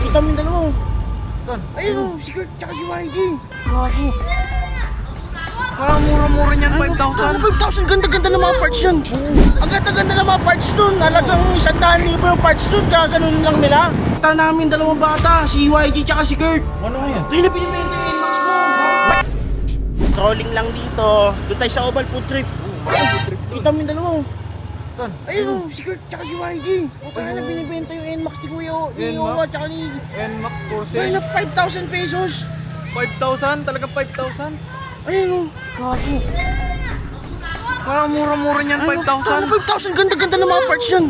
Kita mo yung dalawa. Saan? Ayun o, si Kurt tsaka si YG. Gago. Parang mura-mura niyan, 5,000. 5,000, ganda-ganda ng mga parts yun. Ang ganda-ganda ng mga parts dun. Halagang 100,000 yung parts dun, kaganon lang nila. Kita namin dalawang bata, si YG tsaka si Kurt. Ano yan? Tayo na binibenta yung NMAX mo. Trolling lang dito. Doon tayo sa Oval Food Trip. Kita mo yung dalawa. Saan? Ayun o, si Kurt tsaka si YG. Kaya na binibenta yung NMAX ni Kuya ni NMAX? Owa tsaka ni... NMAX for Kaya na sale. 5,000 pesos. 5,000? Talaga 5,000? Ayun o. Gago. Parang mura-mura niyan, 5,000. 5,000, ganda-ganda ng mga parts yan.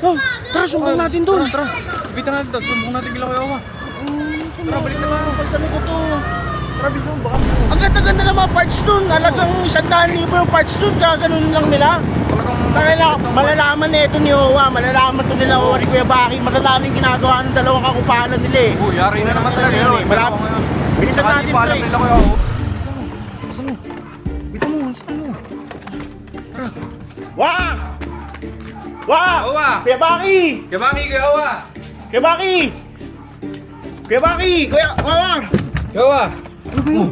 Oh, tara, sumbong natin doon. Tara. Ibitan natin to. Sumbong natin kila Kuya Owa. Tara, balik na ba? Pagtanong ko to. Tara, bisong. Baka Ang ganda-ganda ng mga parts dun. Halagang 100,000 yung parts dun, kaganon lang nila. Kaya na, malalaman na ito ni Owa, malalaman to nila Owa ni Kuya Baki, malalaman yung ginagawa ng dalawang kakupalan nila eh. oh, yari na naman talaga yun. Malapit. Bilisan natin Hindi pa alam pre. nila Kuya Owa. Wah! Wah! Owa! Kuya Baki! Kuya Baki, Kuya Owa! Kuya Baki! Kuya Baki! Kuya Owa! Kuya Owa! Ano ba yun?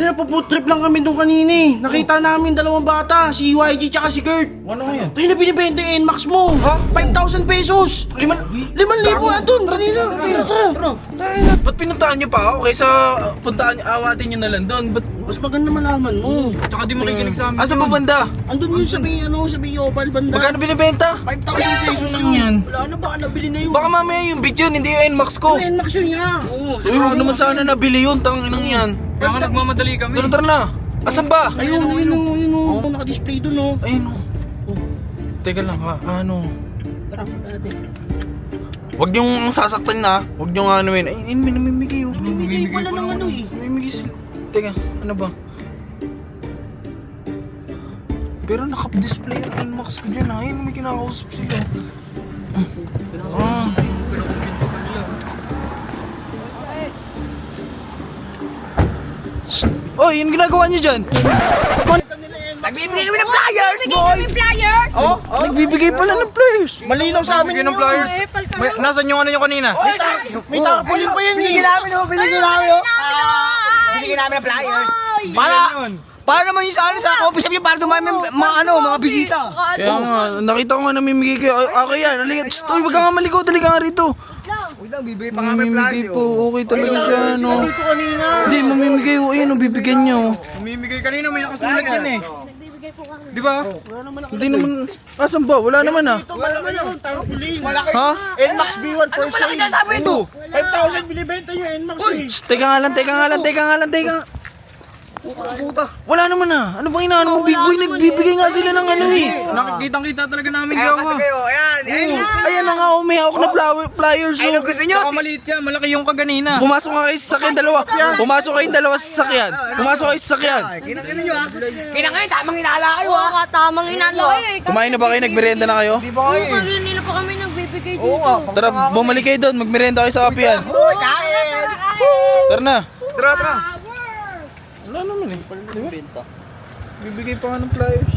Tara, pa-food trip lang kami doon kanina eh. Nakita namin dalawang bata, si YG tsaka si Kurt. Ano yan? Tayo na binibenta yung NMAX mo. Ha? 5,000 pesos. 5,000 andun. Kanina. Tara. Tayo na. Ba't pinuntahan niyo pa ako kaysa puntaan niyo, awatin niyo na lang doon? Ba't Mas maganda malaman mo. Tsaka di makikinig sa amin. asa ba banda? Andun yun sabi Opal banda. Magkano binibenta? 5,000 pesos Ano yun. yan? Wala na, baka nabili na yun. Baka mamaya yung video hindi yung NMAX ko. Yung NMAX yun nga. Sabi mo naman sana nabili yun, tanginang yan. Baka nagmamadali kami. Tara na. Asan ba? Ayun. Naka-display dun oh. Ayun o. Teka lang ha, ano? Tara, punta natin. Huwag niyong sasaktan na. Huwag niyong anuin. Ay, may namimigay o. Bibigay pala ng ano eh. Namimigay sila. Teka, ano ba? Pero naka-display yung NMAX ko dyan ha. Ayun, may kinakausap sila. Ah. Oy, yun ginagawa niyo dyan? Nagbibigay kami ng flyers, boy! Oh? Nagbibigay pala ng players. Malinaw sa amin Bigyan ng flyers. Nasaan yung ano nyo kanina? May takapulin pa yan eh. Binigyan namin ng flyers. Para naman yung sa office niyo para dumami mga bisita. Kaya nga, nakita ko nga namimigay kayo. Ako yan, halika. Uy, wag ka nga maligaw. Halika nga rito. Uy lang, bibigay pa kami Mamimigay flyers. po. Okay talaga siya, no? Dito kanina. Hindi, mamimigay ko. Ayun, bibigyan niyo. Umimigay kanina, may nakasulat yan eh. Di ba? Hindi naman. Asan ba? Wala naman ah. Ito, malaki yun. Takapulin. Ha? NMAX B1 for sale. Sabi ito. 5,000 binibenta yung NMAX eh. Teka nga lang. Wala naman ah. Ano bang inaano mo? Big boy, nagbibigay nga sila ng ano eh. Nakikitang-kita talaga namin Kaya gawa. kasi kayo, ayan. Ayan na nga, umihawak na flyers. Ano Oh. gusto nyo? Saka maliit yan, malaki yung kaganina. Pumasok nga kayo sa sasakyan, dalawa. Pumasok kayong dalawa sa sasakyan. Pumasok kayo sa sasakyan. Kinakita nyo ha. Kinakita, tamang inala kayo ha. Oo, tamang inalo kayo eh. Kumain na ba kayo? Nagmerenda na kayo? Di ba kayo eh? Kanina pa kami nagbibigay Oo dito. nga. Tara, bumalik kayo doon. Magmerenda kayo sa kapihan. Kain. Tara na. Tara. Wala naman eh. Bibigay pa nga ng flyers.